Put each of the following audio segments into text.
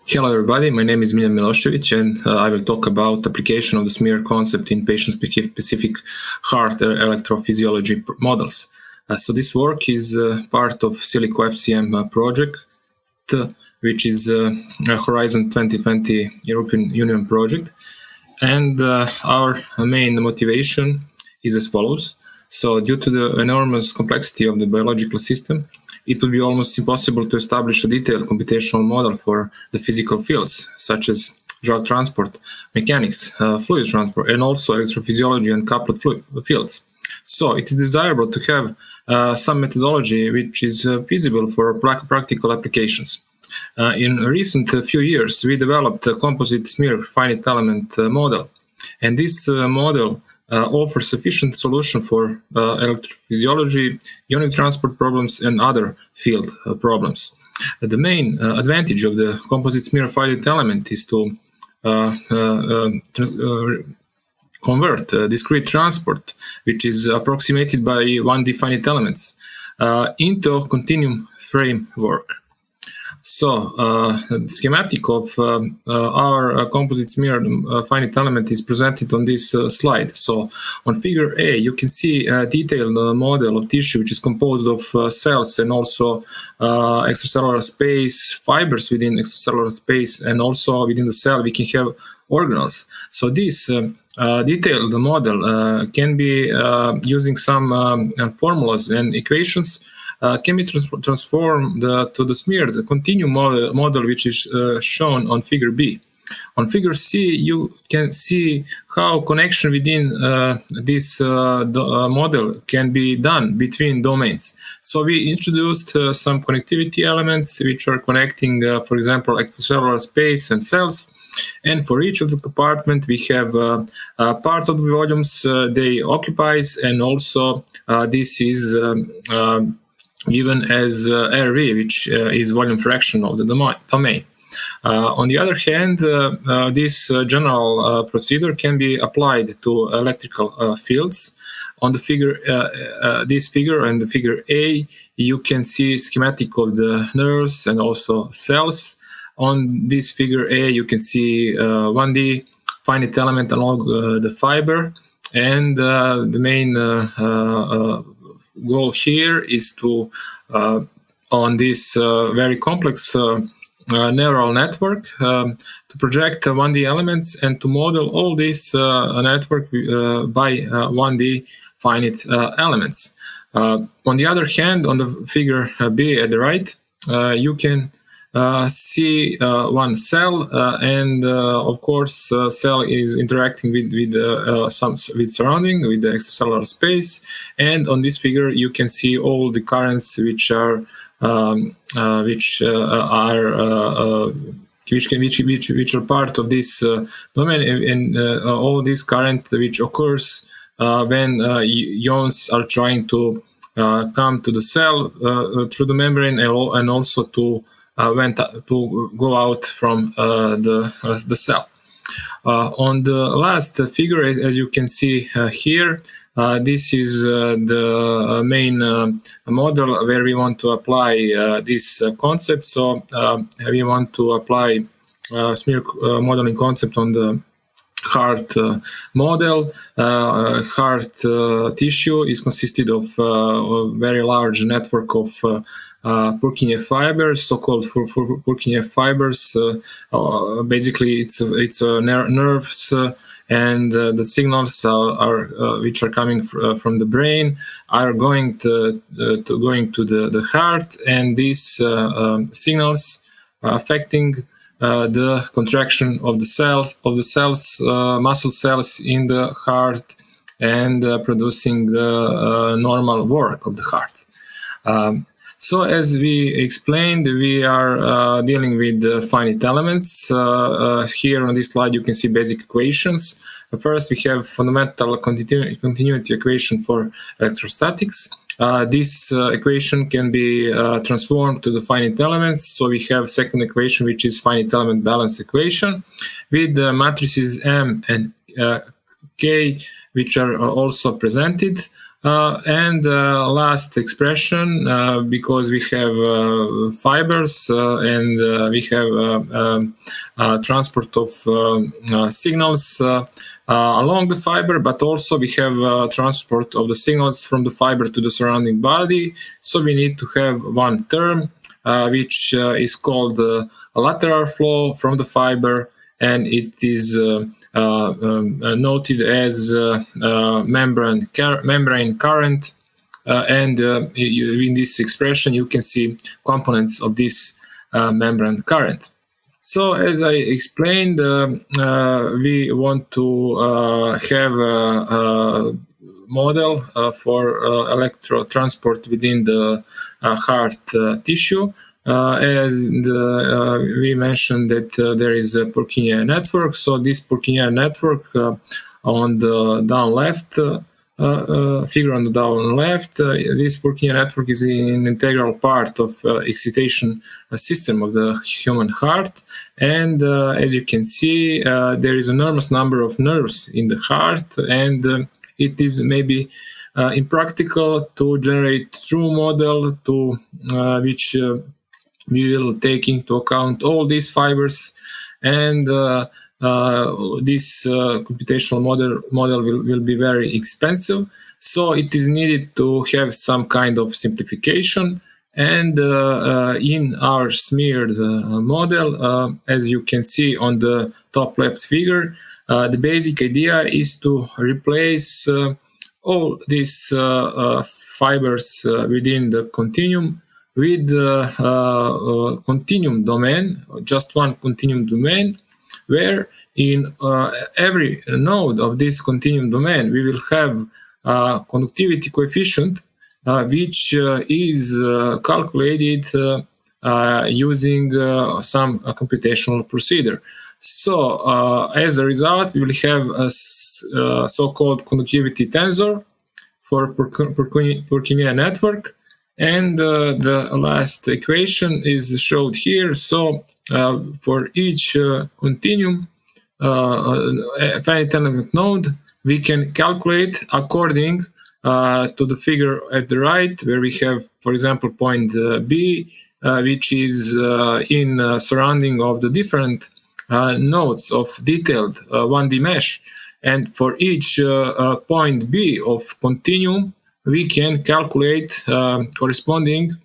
Hello everybody, my name is Miljan Milosevic and I will talk about application of the smear concept in patient-specific heart electrophysiology models. So this work is part of ECCOMAS project, which is a Horizon 2020 European Union project. And our main motivation is as follows. So due to the enormous complexity of the biological system, it will be almost impossible to establish a detailed computational model for the physical fields, such as drug transport, mechanics, fluid transport, and also electrophysiology and coupled fluid fields. So it is desirable to have some methodology which is feasible for practical applications. In recent few years, we developed a composite smear finite element model, and this model offers sufficient solution for electrophysiology, unit transport problems, and other field problems. The main advantage of the composite smear finite element is to convert discrete transport, which is approximated by 1D finite elements, into a continuum framework. So the schematic of our composite smear finite element is presented on this slide. So on figure A, you can see a detailed model of tissue which is composed of cells and also extracellular space, fibers within extracellular space, and also within the cell we can have organelles. So this detailed model can be using some formulas and equations can be transformed to the smear, the continuum model which is shown on figure B. On figure C, you can see how connection within this model can be done between domains. So we introduced some connectivity elements which are connecting, for example, extracellular space and cells. And for each of the compartment, we have part of the volumes they occupies, and also this is given as RV, which is volume fraction of the domain. On the other hand, this general procedure can be applied to electrical fields. On the figure, this figure and the figure A, you can see schematic of the nerves and also cells. On this figure A, you can see 1D finite element along the fiber, and the main goal here is to, on this very complex neural network, to project 1D elements and to model all this network by 1D finite elements. On the other hand, on the figure B at the right, you can see one cell, and of course, cell is interacting with surrounding, with the extracellular space. And on this figure, you can see all the currents which are part of this domain, and all this current which occurs when ions are trying to come to the cell through the membrane, and also to go out from the cell. On the last figure, as you can see here, this is the main model where we want to apply this concept. So we want to apply smear modeling concept on the heart model. Heart tissue is consisted of a very large network of Purkinje fibers, so-called Purkinje fibers. Basically, it's nerves, and the signals are which are coming from the brain are going to the heart, and these signals are affecting the contraction of the cells, muscle cells in the heart, and producing the normal work of the heart. So as we explained, we are dealing with finite elements. Here on this slide, you can see basic equations. First, we have fundamental continuity equation for electrostatics. This equation can be transformed to the finite elements. So we have second equation, which is finite element balance equation, with the matrices M and K, which are also presented. And last expression, because we have fibers and we have transport of signals along the fiber, but also we have transport of the signals from the fiber to the surrounding body. So we need to have one term which is called a lateral flow from the fiber, and it is noted as membrane current. And in this expression, you can see components of this membrane current. So, as I explained, we want to have a model for electrotransport within the heart tissue. As we mentioned that there is a Purkinje network. So this Purkinje network on the down left figure on the down left, this Purkinje network is an integral part of excitation system of the human heart. And as you can see, there is an enormous number of nerves in the heart, and it is maybe impractical to generate true model to which we will take into account all these fibers, and this computational model will be very expensive. So it is needed to have some kind of simplification. And in our smeared model, as you can see on the top left figure, the basic idea is to replace all these fibers within the continuum with continuum domain, just one continuum domain, where in every node of this continuum domain we will have conductivity coefficient which is calculated using some computational procedure. So as a result, we will have a so-called conductivity tensor for Purkinje network. And the last equation is showed here. So for each continuum finite element node, we can calculate according to the figure at the right, where we have, for example, point B, which is in surrounding of the different nodes of detailed 1D mesh. And for each point B of continuum, we can calculate corresponding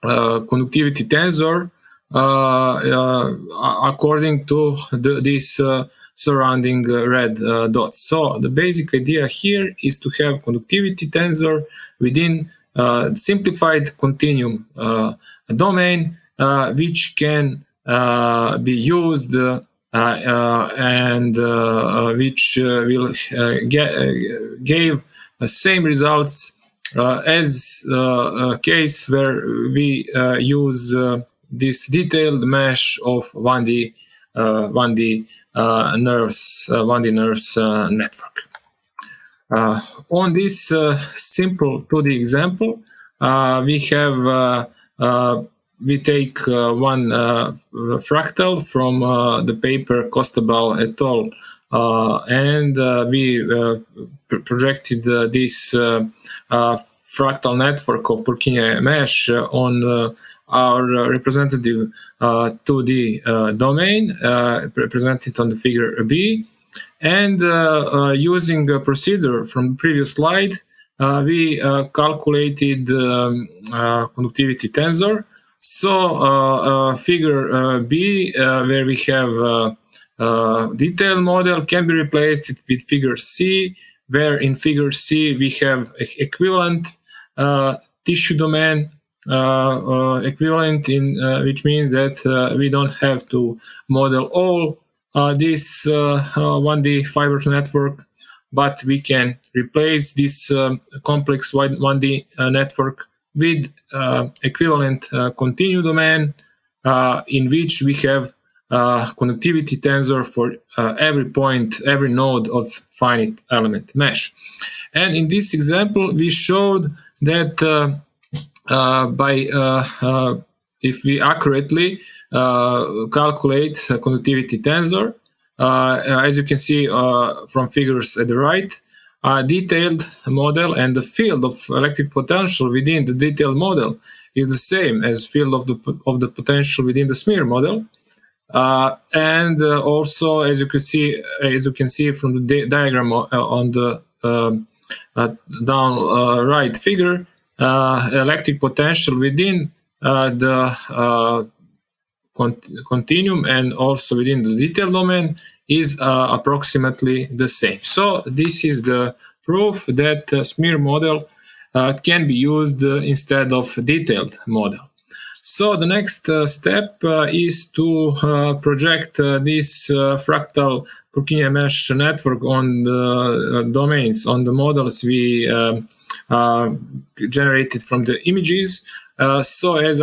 conductivity tensor according to this surrounding red dots. So the basic idea here is to have conductivity tensor within simplified continuum domain, which can be used and which will give the same results as a case where we use this detailed mesh of 1D nerves network. On this simple 2D example, we take one fractal from the paper Costabal et al. And we projected this fractal network of Purkinje mesh on our representative 2D domain, represented on the figure B. And using a procedure from the previous slide, we calculated conductivity tensor. So figure B, where we have detailed model, can be replaced with figure C, where in figure C we have equivalent tissue domain, equivalent in which means that we don't have to model all this 1D fiber network, but we can replace this complex 1D network with equivalent continuum domain in which we have conductivity tensor for every point, every node of finite element mesh. And in this example, we showed that if we accurately calculate conductivity tensor, as you can see from figures at the right, a detailed model, and the field of electric potential within the detailed model is the same as field of the potential within the smear model. And also, as you can see from the diagram on the down right figure, electric potential within the continuum and also within the detailed domain is approximately the same. So this is the proof that smear model can be used instead of detailed model. So the next step is to project this fractal Purkinje mesh network on the domains, on the models we generated from the images. So as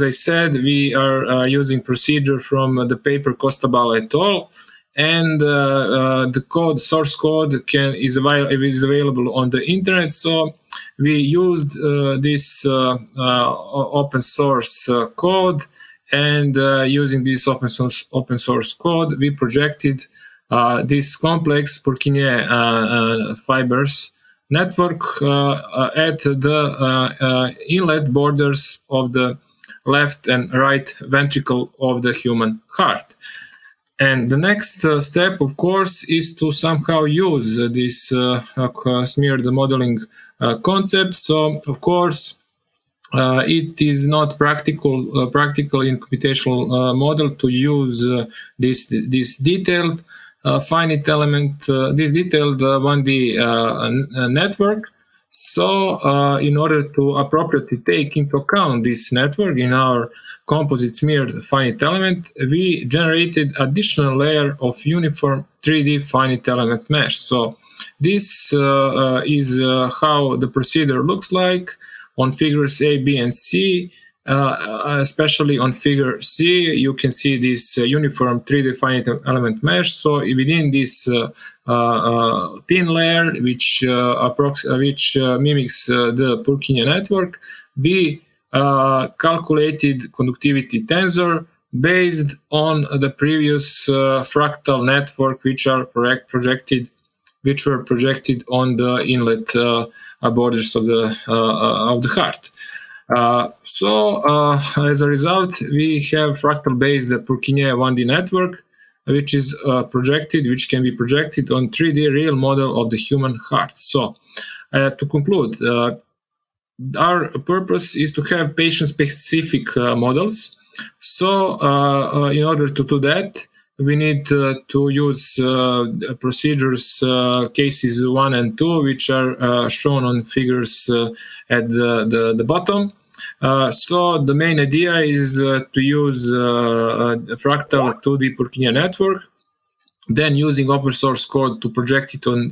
I said, we are using procedure from the paper Costabal et al. And the source code is available on the internet. So we used this open source code, and using this open source code, we projected this complex Purkinje fibers network at the inlet borders of the left and right ventricle of the human heart. And the next step, of course, is to somehow use this smeared modeling concept. So, of course, it is not practical in computational model to use this detailed finite element, this detailed 1D network. So, in order to appropriately take into account this network in our composite smeared finite element, we generated additional layer of uniform 3D finite element mesh. So, this is how the procedure looks like on figures A, B, and C. Especially on figure C, you can see this uniform 3D finite element mesh. So within this thin layer, which mimics the Purkinje network, we calculated conductivity tensor based on the previous fractal network, which were projected on the inlet borders of the heart. So as a result, we have fractal-based Purkinje 1D network, which can be projected on 3D real model of the human heart. So to conclude, our purpose is to have patient-specific models. So in order to do that, we need to use procedures cases 1 and 2, which are shown on figures at the bottom. So the main idea is to use fractal 2D Purkinje network, then using open source code to project it on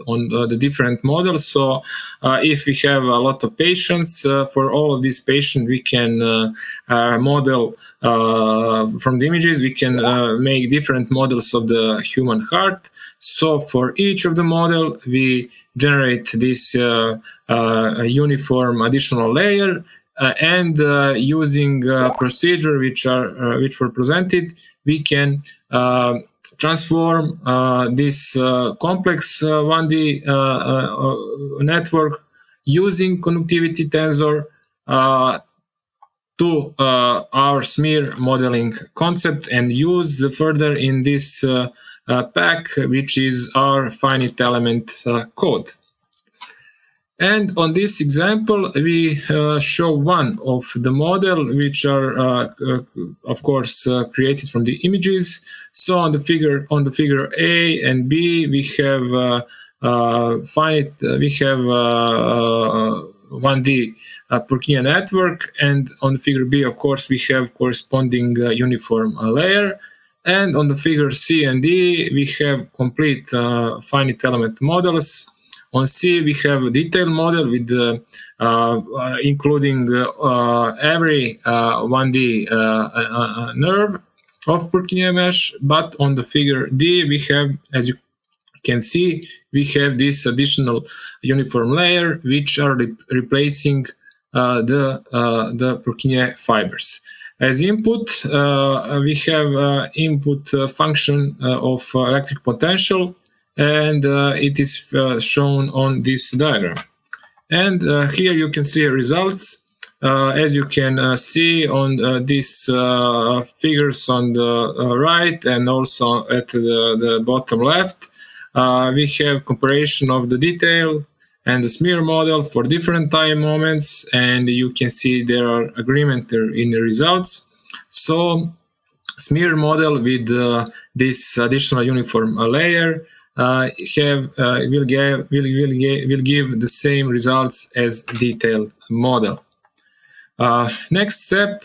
the different models. So if we have a lot of patients, for all of these patients, we can model from the images, we can make different models of the human heart. So for each of the model, we generate this uniform additional layer, and using procedure which were presented, we can transform this complex 1D network using conductivity tensor to our smear modeling concept, and use further in this pack, which is our finite element code. And on this example, we show one of the model, which are, of course, created from the images. So on the figure A and B, we have 1D Purkinje network, and on the figure B, of course, we have corresponding uniform layer. And on the figure C and D, we have complete finite element models. On C, we have a detailed model with including every 1D nerve of Purkinje mesh. But on the figure D, we have, as you can see, we have this additional uniform layer, which are replacing the Purkinje fibers. As input, we have input function of electric potential, and it is shown on this diagram. And here you can see results. As you can see on these figures on the right and also at the bottom left, we have comparison of the detail and the smear model for different time moments, and you can see there are agreement in the results. So smear model with this additional uniform layer will give the same results as detailed model. Our next step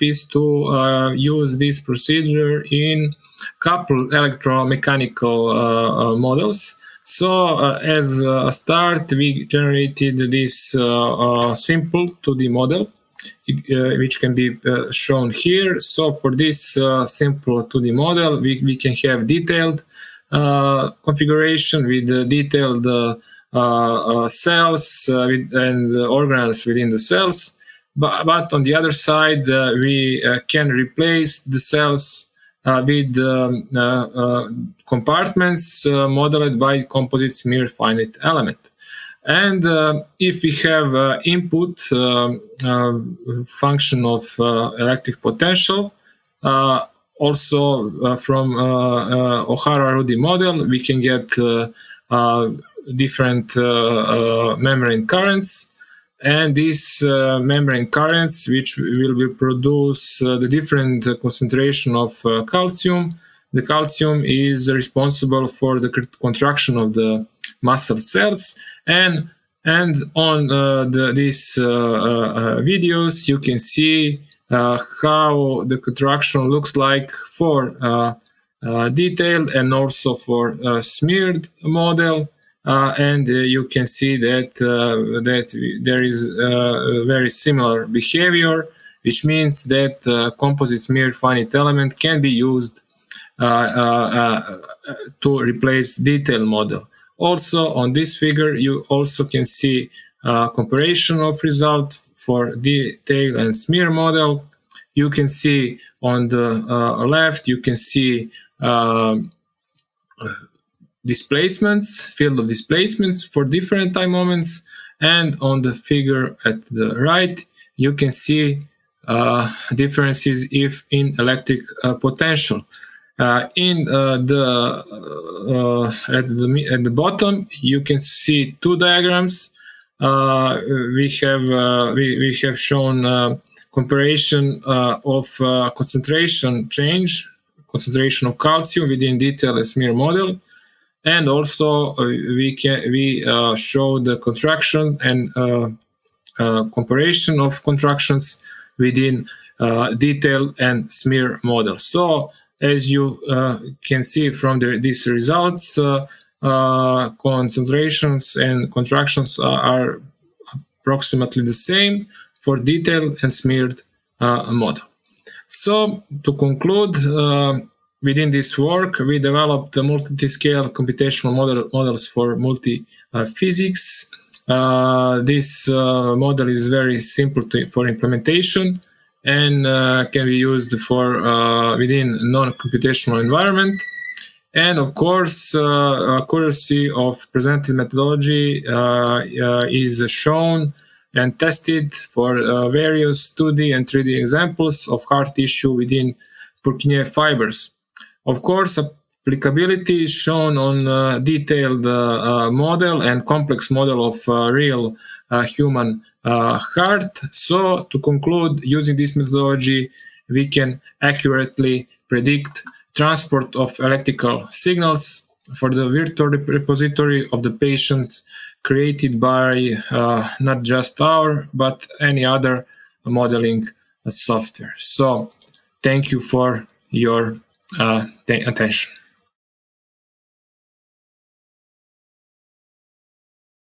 is to use this procedure in coupled electromechanical models. So as a start, we generated this simple 2D model, which can be shown here. So for this simple 2D model, we can have detailed configuration with detailed cells and organelles within the cells. But on the other side, we can replace the cells with compartments modeled by composite smear finite element. And if we have input function of electric potential, also from O'Hara-Rudy model, we can get different membrane currents. And these membrane currents, which will produce the different concentration of calcium. The calcium is responsible for the contraction of the muscle cells, and on these videos you can see how the contraction looks like for detailed and also for smeared model. And you can see that there is very similar behavior, which means that composite smear finite element can be used to replace detailed model. Also on this figure, you also can see comparison of result for detail and smear model. You can see on the left, you can see displacements, field of displacements for different time moments, and on the figure at the right you can see differences if in electric potential. At the bottom you can see two diagrams. We have shown comparison of concentration change, concentration of calcium within detail and smear model. And also we show the contraction and comparison of contractions within detail and smear model. So as you can see from these results, concentrations and contractions are approximately the same for detailed and smeared model. So to conclude, within this work, we developed the multi-scale computational models for multi-physics. This model is very simple for implementation and can be used for within non-computational environment. And of course, accuracy of presented methodology is shown and tested for various 2D and 3D examples of hard tissue within Purkinje fibers. Of course, applicability is shown on detailed model and complex model of real human heart. So to conclude, using this methodology, we can accurately predict transport of electrical signals for the virtual repository of the patients created by not just our, but any other modeling software. So thank you for your attention.